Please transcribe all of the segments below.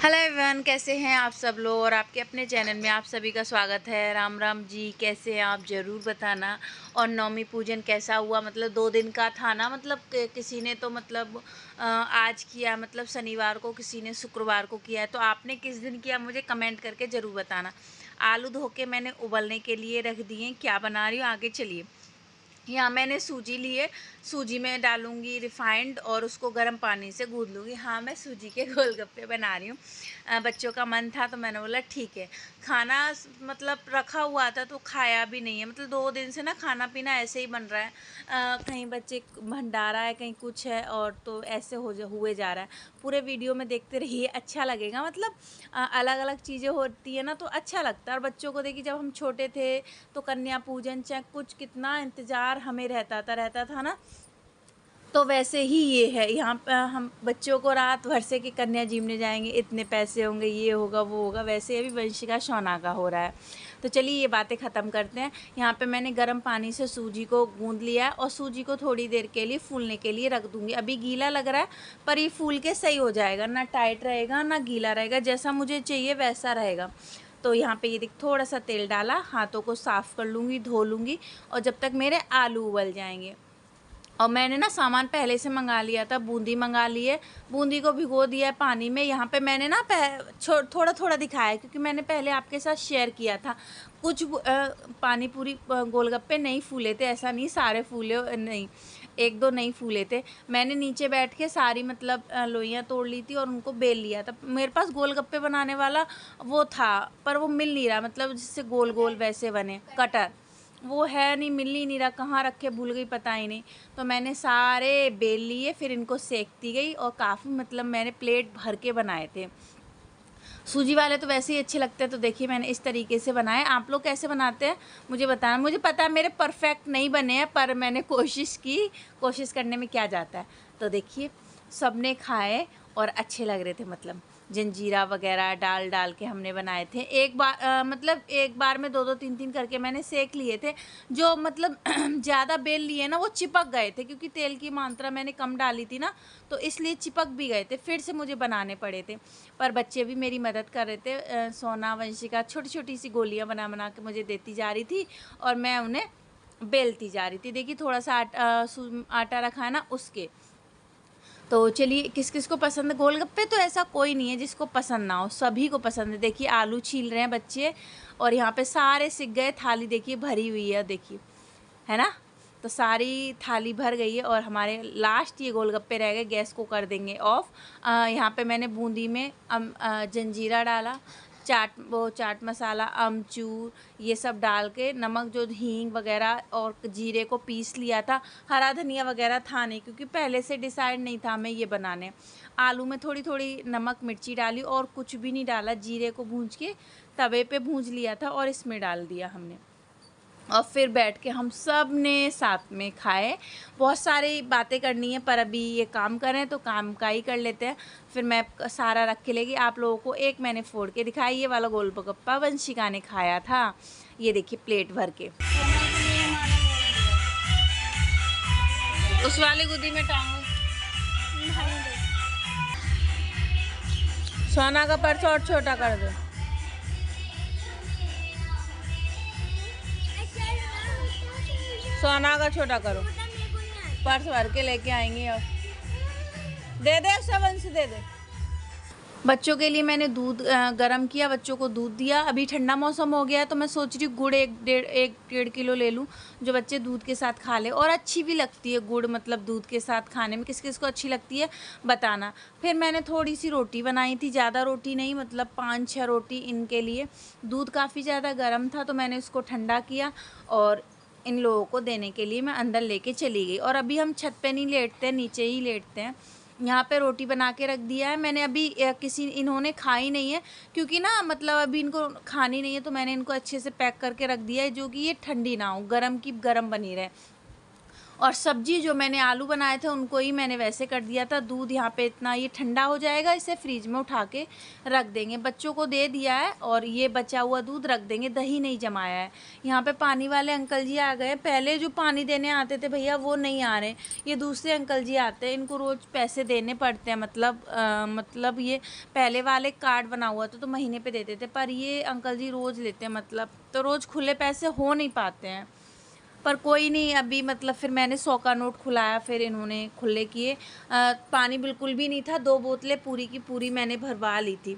Hello everyone, कैसे हैं आप सब लोग। और आपके अपने चैनल में आप सभी का स्वागत है। राम राम जी, कैसे हैं आप ज़रूर बताना। और नवमी पूजन कैसा हुआ, मतलब 2 दिन का था ना, मतलब किसी ने तो मतलब आज किया, मतलब शनिवार को, किसी ने शुक्रवार को किया है। तो आपने किस दिन किया मुझे कमेंट करके ज़रूर बताना। आलू धो के मैंने उबलने के लिए रख दिए। क्या बना रही हूँ आगे चलिए। यहाँ मैंने सूजी ली है। सूजी में डालूंगी रिफाइंड और उसको गर्म पानी से गूँध लूँगी। हाँ, मैं सूजी के गोलगप्पे बना रही हूँ। बच्चों का मन था तो मैंने बोला ठीक है। खाना मतलब रखा हुआ था तो खाया भी नहीं है, मतलब 2 दिन से ना खाना पीना ऐसे ही बन रहा है। कहीं बच्चे भंडारा है, कहीं कुछ है, और तो ऐसे हुए जा रहा है। पूरे वीडियो में देखते रहिए, अच्छा लगेगा। मतलब अलग अलग चीज़ें होती है ना तो अच्छा लगता है। और बच्चों को देखिए, जब हम छोटे थे तो कन्या पूजन चाहे कुछ, कितना इंतज़ार हमें रहता था ना। तो वैसे ही ये है, यहाँ पे हम बच्चों को रात भर से कि कन्या जीवने जाएंगे, इतने पैसे होंगे, ये होगा वो होगा, वैसे अभी वंशिका शौना का हो रहा है। तो चलिए ये बातें ख़त्म करते हैं। यहाँ पे मैंने गर्म पानी से सूजी को गूंद लिया है और सूजी को थोड़ी देर के लिए फूलने के लिए रख दूँगी। अभी गीला लग रहा है पर ये फूल के सही हो जाएगा, ना टाइट रहेगा ना गीला रहेगा, जैसा मुझे चाहिए वैसा रहेगा। तो यहाँ पे ये देख, थोड़ा सा तेल डाला, हाथों को साफ़ कर लूँगी, धो लूँगी, और जब तक मेरे आलू उबल जाएंगे। और मैंने ना सामान पहले से मंगा लिया था, बूंदी मंगा ली है। बूंदी को भिगो दिया है पानी में। यहाँ पे मैंने ना थोड़ा थोड़ा दिखाया है क्योंकि मैंने पहले आपके साथ शेयर किया था। कुछ पानी पूरी गोलगप्पे नहीं फूले थे, ऐसा नहीं सारे फूले नहीं, एक दो नहीं फूले थे। मैंने नीचे बैठ के सारी मतलब लोइयाँ तोड़ ली थी और उनको बेल लिया था। मेरे पास गोलगप्पे बनाने वाला वो था पर वो मिल नहीं रहा, मतलब जिससे गोल गोल वैसे बने, कटर वो है नहीं, मिल ही नहीं रहा, कहाँ रखे भूल गई पता ही नहीं। तो मैंने सारे बेल लिए, फिर इनको सेकती गई और काफ़ी मतलब मैंने प्लेट भर के बनाए थे। सूजी वाले तो वैसे ही अच्छे लगते हैं। तो देखिए मैंने इस तरीके से बनाए। आप लोग कैसे बनाते हैं मुझे बताना। मुझे पता है मेरे परफेक्ट नहीं बने हैं पर मैंने कोशिश की, कोशिश करने में क्या जाता है। तो देखिए सबने खाए और अच्छे लग रहे थे, मतलब जंजीरा वगैरह डाल डाल के हमने बनाए थे। एक बार मतलब एक बार में दो दो तीन तीन करके मैंने सेक लिए थे। जो मतलब ज़्यादा बेल लिए ना वो चिपक गए थे क्योंकि तेल की मात्रा मैंने कम डाली थी ना, तो इसलिए चिपक भी गए थे, फिर से मुझे बनाने पड़े थे। पर बच्चे भी मेरी मदद कर रहे थे। सोना वंशिका छोटी छोटी सी गोलियां बना बना के मुझे देती जा रही थी और मैं उन्हें बेलती जा रही थी। देखिए थोड़ा सा आटा रखा है ना उसके। तो चलिए, किस किस को पसंद है गोलगप्पे, तो ऐसा कोई नहीं है जिसको पसंद ना हो, सभी को पसंद है। देखिए आलू छील रहे हैं बच्चे और यहाँ पे सारे सिक गए। थाली देखिए भरी हुई है, देखिए, है ना। तो सारी थाली भर गई है और हमारे लास्ट ये गोलगप्पे रह गए। गैस को कर देंगे ऑफ। यहाँ पे मैंने बूंदी में जंजीरा डाला, चाट मसाला, अमचूर, ये सब डाल के, नमक जो हींग वगैरह और जीरे को पीस लिया था। हरा धनिया वगैरह था नहीं क्योंकि पहले से डिसाइड नहीं था मैं ये बनाने। आलू में थोड़ी थोड़ी नमक मिर्ची डाली और कुछ भी नहीं डाला। जीरे को भूंज के तवे पे भूंज लिया था और इसमें डाल दिया हमने। और फिर बैठ के हम सब ने साथ में खाए। बहुत सारी बातें करनी है पर अभी ये काम करें तो काम का ही कर लेते हैं। फिर मैं सारा रख के लेगी। आप लोगों को एक मैंने फोड़ के दिखाया, ये वाला गोलगप्पा वंशिका ने खाया था। ये देखिए प्लेट भर के। उस वाली गुदी में टांगो। सोना का पर्स और छोटा कर दो। सोना का छोटा करो, पर्स भर के लेके आएंगे। अब दे दे, सब से दे दे। बच्चों के लिए मैंने दूध गरम किया, बच्चों को दूध दिया। अभी ठंडा मौसम हो गया है तो मैं सोच रही हूँ गुड़ एक डेढ़ किलो ले लूँ जो बच्चे दूध के साथ खा ले। और अच्छी भी लगती है गुड़, मतलब दूध के साथ खाने में। किस किस को अच्छी लगती है बताना। फिर मैंने थोड़ी सी रोटी बनाई थी, ज़्यादा रोटी नहीं, मतलब 5-6 रोटी इनके लिए। दूध काफ़ी ज़्यादा गर्म था तो मैंने उसको ठंडा किया और इन लोगों को देने के लिए मैं अंदर लेके चली गई। और अभी हम छत पे नहीं लेटते हैं, नीचे ही लेटते हैं। यहाँ पे रोटी बना के रख दिया है मैंने। अभी इन्होंने खाई नहीं है क्योंकि ना मतलब अभी इनको खानी नहीं है, तो मैंने इनको अच्छे से पैक करके रख दिया है जो कि ये ठंडी ना हो, गरम की गरम बनी रहे। और सब्जी जो मैंने आलू बनाए थे उनको ही मैंने वैसे कर दिया था। दूध यहाँ पे इतना ये ठंडा हो जाएगा, इसे फ्रिज में उठा के रख देंगे। बच्चों को दे दिया है और ये बचा हुआ दूध रख देंगे। दही नहीं जमाया है। यहाँ पे पानी वाले अंकल जी आ गए। पहले जो पानी देने आते थे भैया वो नहीं आ रहे, ये दूसरे अंकल जी आते हैं। इनको रोज़ पैसे देने पड़ते हैं, मतलब ये पहले वाले कार्ड बना हुआ था तो महीने पे देते थे, पर ये अंकल जी रोज़ लेते हैं, मतलब तो रोज़ खुले पैसे हो नहीं पाते हैं। पर कोई नहीं, अभी मतलब फिर मैंने 100 का नोट खुलाया, फिर इन्होंने खुले किए। पानी बिल्कुल भी नहीं था, 2 बोतलें पूरी की पूरी मैंने भरवा ली थी।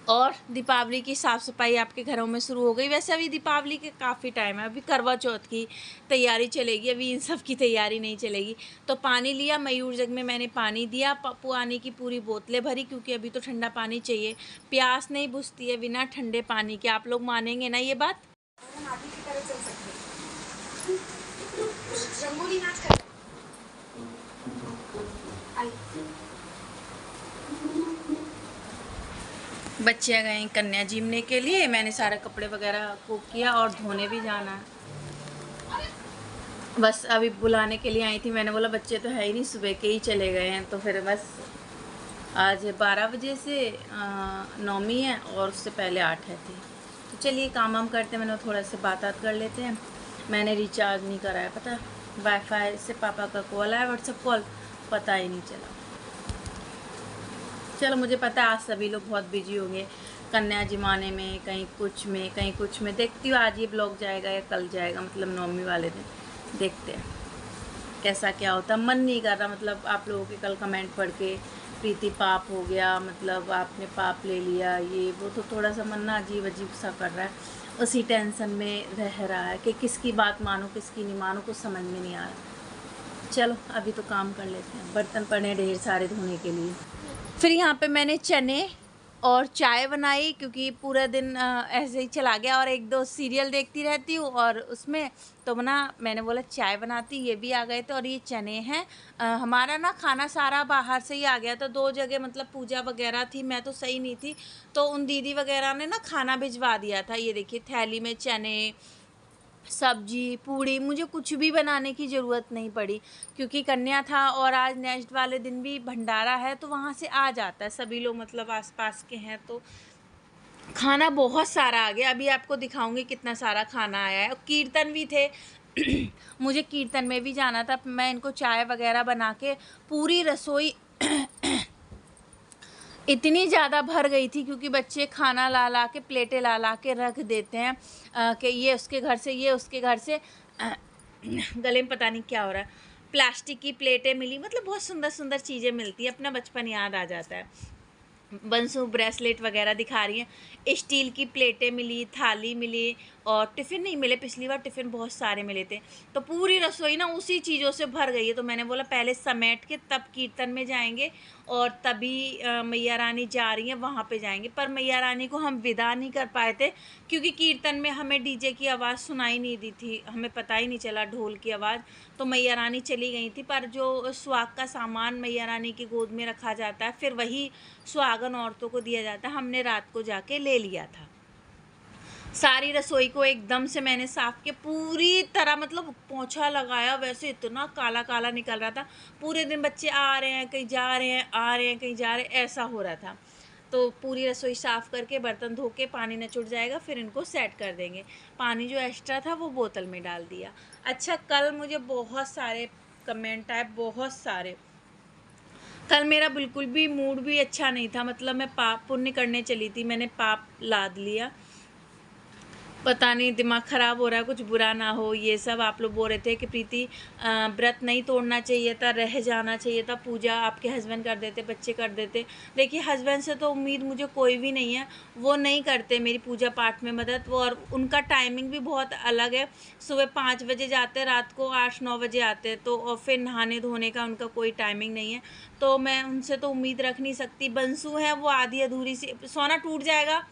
और दीपावली की साफ़ सफाई आपके घरों में शुरू हो गई। वैसे अभी दीपावली के काफ़ी टाइम है, अभी करवा चौथ की तैयारी चलेगी, अभी इन सब की तैयारी नहीं चलेगी। तो पानी लिया, मयूर जग में मैंने पानी दिया, पानी की पूरी बोतलें भरी, क्योंकि अभी तो ठंडा पानी चाहिए। प्यास नहीं बुझती है बिना ठंडे पानी के। आप लोग मानेंगे ना ये बात? रंगोली नाच कर बच्चे गए कन्या जीमने के लिए। मैंने सारे कपड़े वगैरह को किया और धोने भी जाना है। बस अभी बुलाने के लिए आई थी, मैंने बोला बच्चे तो है ही नहीं, सुबह के ही चले गए हैं। तो फिर बस आज 12 बजे से 9वीं है और उससे पहले 8 है थी। तो चलिए काम वाम करते हैं, मैंने थोड़ा सा बात कर लेते हैं। मैंने रिचार्ज नहीं कराया, पता वाईफाई से पापा का कॉल आया, व्हाट्सएप कॉल, पता ही नहीं चला। चलो मुझे पता है आज सभी लोग बहुत बिजी होंगे कन्या जिमाने में, कहीं कुछ में कहीं कुछ में। देखती हूँ आज ये ब्लॉग जाएगा या कल जाएगा, मतलब 9वीं वाले दिन देखते हैं कैसा क्या होता। मन नहीं कर रहा, मतलब आप लोगों के कल कमेंट पढ़ के प्रीति पाप हो गया, मतलब आपने पाप ले लिया, ये वो, तो थोड़ा सा मन ना अजीब अजीब सा कर रहा है। उसी टेंशन में रह रहा है कि किसकी बात मानो किसकी नहीं मानो, कुछ समझ में नहीं आ रहा। चलो अभी तो काम कर लेते हैं, बर्तन पड़े ढेर सारे धोने के लिए। फिर यहाँ पे मैंने चने और चाय बनाई, क्योंकि पूरा दिन ऐसे ही चला गया और 1-2 सीरियल देखती रहती हूँ और उसमें तो मैंने बोला चाय बनाती। ये भी आ गए थे और ये चने हैं। हमारा ना खाना सारा बाहर से ही आ गया था। 2 जगह मतलब पूजा वगैरह थी, मैं तो सही नहीं थी, तो उन दीदी वगैरह ने ना खाना भिजवा दिया था। ये देखिए थैली में चने, सब्जी, पूड़ी, मुझे कुछ भी बनाने की ज़रूरत नहीं पड़ी, क्योंकि कन्या था और आज नेक्स्ट वाले दिन भी भंडारा है, तो वहाँ से आ जाता है सभी लोग, मतलब आसपास के हैं, तो खाना बहुत सारा आ गया। अभी आपको दिखाऊंगी कितना सारा खाना आया है। और कीर्तन भी थे मुझे कीर्तन में भी जाना था। मैं इनको चाय वगैरह बना के पूरी रसोई इतनी ज़्यादा भर गई थी, क्योंकि बच्चे खाना ला ला के, प्लेटें ला ला के रख देते हैं कि ये उसके घर से, ये उसके घर से। गले में पता नहीं क्या हो रहा है। प्लास्टिक की प्लेटें मिली, मतलब बहुत सुंदर सुंदर चीज़ें मिलती हैं, अपना बचपन याद आ जाता है। बंसू ब्रेसलेट वगैरह दिखा रही हैं। स्टील की प्लेटें मिली, थाली मिली और टिफ़िन नहीं मिले। पिछली बार टिफ़िन बहुत सारे मिले थे, तो पूरी रसोई ना उसी चीज़ों से भर गई है। तो मैंने बोला पहले समेट के तब कीर्तन में जाएंगे, और तभी मैया रानी जा रही हैं वहाँ पे जाएंगे। पर मैया रानी को हम विदा नहीं कर पाए थे, क्योंकि कीर्तन में हमें डीजे की आवाज़ सुनाई नहीं दी थी, हमें पता ही नहीं चला ढोल की आवाज़। तो मैया रानी चली गई थी। पर जो सुहाग का सामान मैया रानी की गोद में रखा जाता है, फिर वही सुहागन औरतों को दिया जाता है, हमने रात को जाके ले लिया था। सारी रसोई को एकदम से मैंने साफ़ किया पूरी तरह, मतलब पोंछा लगाया, वैसे इतना काला काला निकल रहा था। पूरे दिन बच्चे आ रहे हैं कहीं जा रहे हैं, आ रहे हैं कहीं जा रहे हैं, ऐसा हो रहा था। तो पूरी रसोई साफ़ करके बर्तन धो के पानी निचुड़ जाएगा, फिर इनको सेट कर देंगे। पानी जो एक्स्ट्रा था वो बोतल में डाल दिया। अच्छा, कल मुझे बहुत सारे कमेंट आए, बहुत सारे। कल मेरा बिल्कुल भी मूड भी अच्छा नहीं था, मतलब मैं पाप पुण्य करने चली थी, मैंने पाप लाद लिया। पता नहीं दिमाग ख़राब हो रहा है, कुछ बुरा ना हो। ये सब आप लोग बोल रहे थे कि प्रीति व्रत नहीं तोड़ना चाहिए था, रह जाना चाहिए था, पूजा आपके हस्बैंड कर देते, बच्चे कर देते। देखिए हस्बैंड से तो उम्मीद मुझे कोई भी नहीं है, वो नहीं करते मेरी पूजा पाठ में मदद। वो और उनका टाइमिंग भी बहुत अलग है। सुबह 5 बजे जाते, रात को 8-9 बजे आते, तो और फिर नहाने धोने का उनका कोई टाइमिंग नहीं है, तो मैं उनसे तो उम्मीद रख नहीं सकती। बंसू है वो आधी अधूरी सी, सोना टूट जाएगा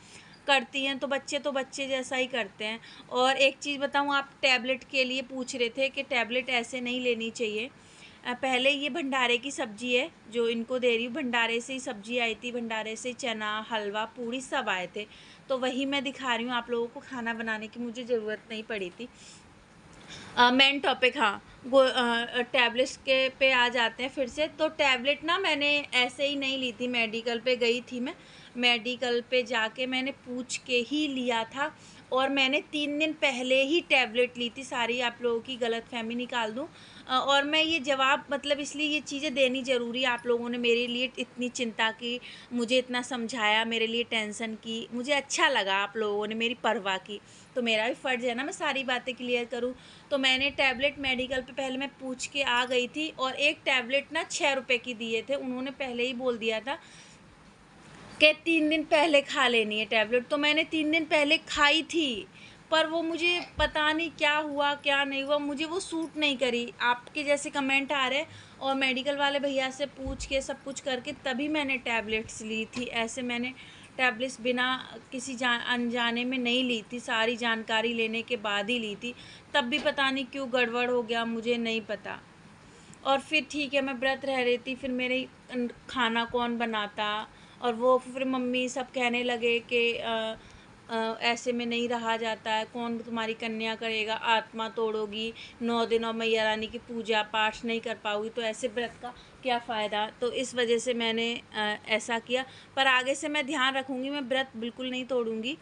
करती हैं, तो बच्चे जैसा ही करते हैं। और एक चीज़ बताऊँ, आप टैबलेट के लिए पूछ रहे थे कि टैबलेट ऐसे नहीं लेनी चाहिए। पहले ये भंडारे की सब्ज़ी है जो इनको दे रही हूँ, भंडारे से ही सब्ज़ी आई थी, भंडारे से चना, हलवा, पूड़ी सब आए थे, तो वही मैं दिखा रही हूँ आप लोगों को। खाना बनाने की मुझे ज़रूरत नहीं पड़ी थी। मेन टॉपिक, हाँ, टैबलेट्स के पे आ जाते हैं फिर से। तो टैबलेट ना मैंने ऐसे ही नहीं ली थी, मेडिकल पे गई थी मैं, मेडिकल पे जाके मैंने पूछ के ही लिया था, और मैंने 3 दिन पहले ही टैबलेट ली थी। सारी आप लोगों की गलतफ़हमी निकाल दूँ। और मैं ये जवाब मतलब इसलिए ये चीज़ें देनी ज़रूरी है, आप लोगों ने मेरे लिए इतनी चिंता की, मुझे इतना समझाया, मेरे लिए टेंशन की, मुझे अच्छा लगा आप लोगों ने मेरी परवाह की। तो मेरा भी फ़र्ज़ है ना मैं सारी बातें क्लियर करूँ। तो मैंने टैबलेट मेडिकल पे पहले मैं पूछ के आ गई थी, और एक टैबलेट ना 6 रुपए की दिए थे। उन्होंने पहले ही बोल दिया था कि 3 दिन पहले खा लेनी है टैबलेट। तो मैंने 3 दिन पहले खाई थी, पर वो मुझे पता नहीं क्या हुआ, क्या नहीं हुआ, मुझे वो सूट नहीं करी। आपके जैसे कमेंट आ रहे हैं, और मेडिकल वाले भैया से पूछ के सब कुछ करके तभी मैंने टैबलेट्स ली थी। ऐसे मैंने टैबलेट्स बिना किसी अनजाने में नहीं ली थी, सारी जानकारी लेने के बाद ही ली थी। तब भी पता नहीं क्यों गड़बड़ हो गया, मुझे नहीं पता। और फिर ठीक है, मैं व्रत रह रही थी, फिर मेरे खाना कौन बनाता, और वो फिर मम्मी सब कहने लगे कि ऐसे में नहीं रहा जाता है, कौन तुम्हारी कन्या करेगा, आत्मा तोड़ोगी 9 दिन, और मैया रानी की पूजा पाठ नहीं कर पाओगी, तो ऐसे व्रत का क्या फ़ायदा। तो इस वजह से मैंने ऐसा किया। पर आगे से मैं ध्यान रखूँगी, मैं व्रत बिल्कुल नहीं तोड़ूँगी,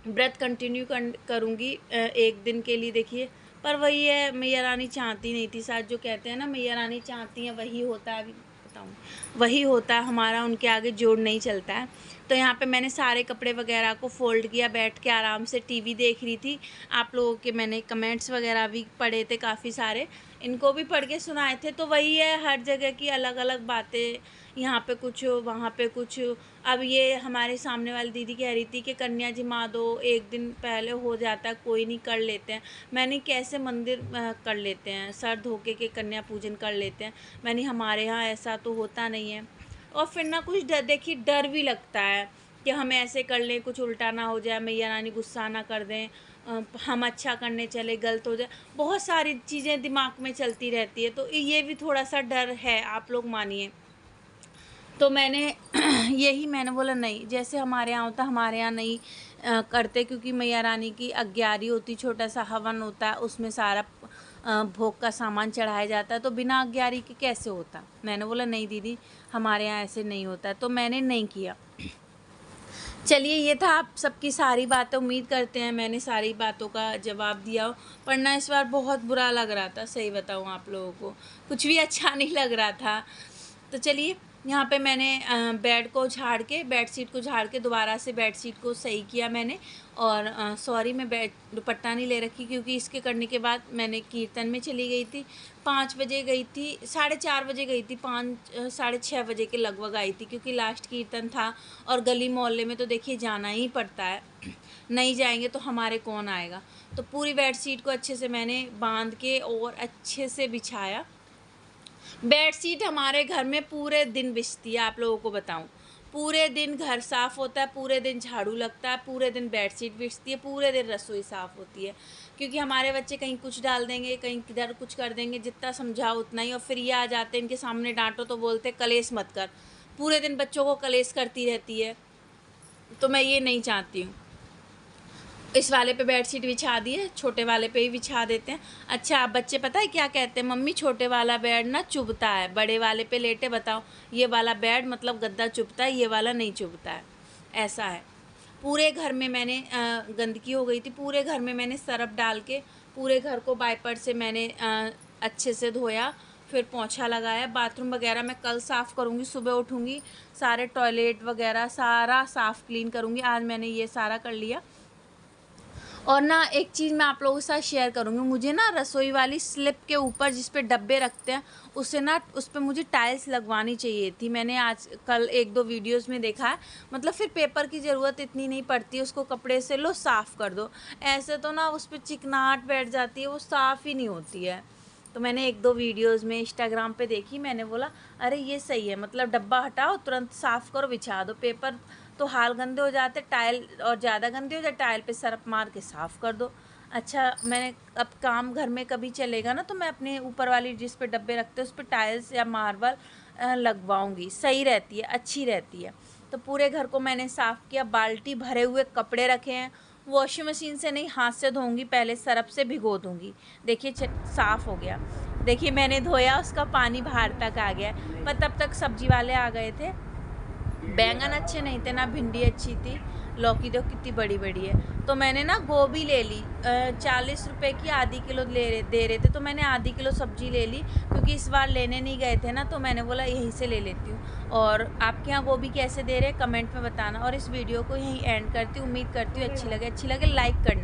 व्रत कंटिन्यू करूँगी 1 दिन के लिए, देखिए। पर वही है, मैया रानी चाहती नहीं थी, शायद जो कहते हैं ना मैया रानी चाहती हैं वही होता है, अभी बताऊँ, वही होता है हमारा, उनके आगे जोड़ नहीं चलता है। तो यहाँ पे मैंने सारे कपड़े वगैरह को फ़ोल्ड किया, बैठ के आराम से टीवी देख रही थी। आप लोगों के मैंने कमेंट्स वगैरह भी पढ़े थे काफ़ी सारे, इनको भी पढ़ के सुनाए थे। तो वही है, हर जगह की अलग-अलग बातें, यहाँ पे कुछ, वहाँ पे कुछ। अब ये हमारे सामने वाली दीदी कह रही थी कि कन्या जी मा दो, 1 दिन पहले हो जाता है, कोई नहीं, कर लेते हैं। मैंने कैसे मंदिर कर लेते हैं, सर धो के कन्या पूजन कर लेते हैं। मैंने हमारे यहाँ ऐसा तो होता नहीं है। और फिर ना कुछ देखिए डर भी लगता है कि हम ऐसे कर लें, कुछ उल्टा ना हो जाए, मैया रानी गुस्सा ना कर दें, हम अच्छा करने चले गलत हो जाए, बहुत सारी चीज़ें दिमाग में चलती रहती है। तो ये भी थोड़ा सा डर है, आप लोग मानिए। तो मैंने यही मैंने बोला नहीं, जैसे हमारे यहाँ होता हमारे यहाँ नहीं करते, क्योंकि मैया रानी की 11 होती, छोटा सा हवन होता है, उसमें सारा भोग का सामान चढ़ाया जाता है, तो बिना 11 के कैसे होता। मैंने बोला नहीं दीदी, हमारे यहाँ ऐसे नहीं होता है, तो मैंने नहीं किया। चलिए, ये था आप सबकी सारी बातें, उम्मीद करते हैं मैंने सारी बातों का जवाब दिया हो। पर ना इस बार बहुत बुरा लग रहा था, सही बताऊँ आप लोगों को, कुछ भी अच्छा नहीं लग रहा था। तो चलिए, यहाँ पे मैंने बेड को झाड़ के, बेडशीट को झाड़ के दोबारा से बेडशीट को सही किया मैंने। और सॉरी, मैं दुपट्टा नहीं ले रखी, क्योंकि इसके करने के बाद मैंने कीर्तन में चली गई थी। 5 बजे गई थी, 4:30 बजे गई थी, 5 साढ़े 6 बजे के लगभग आई थी, क्योंकि लास्ट कीर्तन था। और गली मोहल्ले में तो देखिए जाना ही पड़ता है, नहीं जाएंगे तो हमारे कौन आएगा। तो पूरी बेडशीट को अच्छे से मैंने बांध के और अच्छे से बिछाया। बेडशीट हमारे घर में पूरे दिन बिछती है, आप लोगों को बताऊं, पूरे दिन घर साफ़ होता है, पूरे दिन झाड़ू लगता है, पूरे दिन बेडशीट बिछती है, पूरे दिन रसोई साफ़ होती है। क्योंकि हमारे बच्चे कहीं कुछ डाल देंगे, कहीं किधर कुछ कर देंगे, जितना समझाओ उतना ही। और फिर ये आ जाते हैं, इनके सामने डांटो तो बोलते कलेश मत कर, पूरे दिन बच्चों को कलेश करती रहती है। तो मैं ये नहीं चाहती हूँ। इस वाले पे बेडशीट बिछा दी है, छोटे वाले पे ही बिछा देते हैं। अच्छा, आप बच्चे पता है क्या कहते हैं, मम्मी छोटे वाला बेड ना चुभता है, बड़े वाले पे लेटे बताओ, ये वाला बेड मतलब गद्दा चुभता है, ये वाला नहीं चुभता है, ऐसा है। पूरे घर में मैंने गंदगी हो गई थी, पूरे घर में मैंने सरफ डाल के पूरे घर को वाइपर से मैंने अच्छे से धोया, फिर पोंछा लगाया। बाथरूम वगैरह मैं कल साफ़ करूँगी, सुबह उठूँगी, सारे टॉयलेट वगैरह सारा साफ़ क्लीन करूँगी। आज मैंने ये सारा कर लिया। और ना एक चीज़ मैं आप लोगों के साथ शेयर करूँगी, मुझे ना रसोई वाली स्लिप के ऊपर जिस पे डब्बे रखते हैं, उससे ना उस पे मुझे टाइल्स लगवानी चाहिए थी। मैंने आज कल 1-2 वीडियोस में देखा है, मतलब फिर पेपर की ज़रूरत इतनी नहीं पड़ती, उसको कपड़े से लो साफ़ कर दो। ऐसे तो ना उस पर चिकनाहट बैठ जाती है, वो साफ़ ही नहीं होती है। तो मैंने 1-2 वीडियोज़ में इंस्टाग्राम पे देखी, मैंने बोला अरे ये सही है, मतलब डब्बा हटाओ, तुरंत साफ़ करो, बिछा दो। पेपर तो हाल गंदे हो जाते, टाइल और ज़्यादा गंदे हो जाए, टाइल पे सरफ मार के साफ़ कर दो। अच्छा, मैंने अब काम घर में कभी चलेगा ना, तो मैं अपने ऊपर वाली जिस पे डब्बे रखते हैं उस पर टाइल्स या मार्बल लगवाऊंगी, सही रहती है, अच्छी रहती है। तो पूरे घर को मैंने साफ़ किया, बाल्टी भरे हुए कपड़े रखे हैं, वॉशिंग मशीन से नहीं, हाथ से धोऊंगी, पहले सरफ से भिगो दूंगी। देखिए साफ़ हो गया। देखिए मैंने धोया, उसका पानी बाहर तक आ गया। पर तब तक सब्जी वाले आ गए थे। बैंगन अच्छे नहीं थे ना, भिंडी अच्छी थी, लौकी तो कितनी बड़ी बड़ी है। तो मैंने ना गोभी ले ली, 40 रुपये की आधी किलो दे रहे थे, तो मैंने आधी किलो सब्जी ले ली, क्योंकि इस बार लेने नहीं गए थे ना, तो मैंने बोला यहीं से ले लेती हूँ। और आपके यहाँ गोभी कैसे दे रहे हैं कमेंट में बताना, और इस वीडियो को यहीं एंड करती हूँ। उम्मीद करती हूँ अच्छी लगे लाइक करना।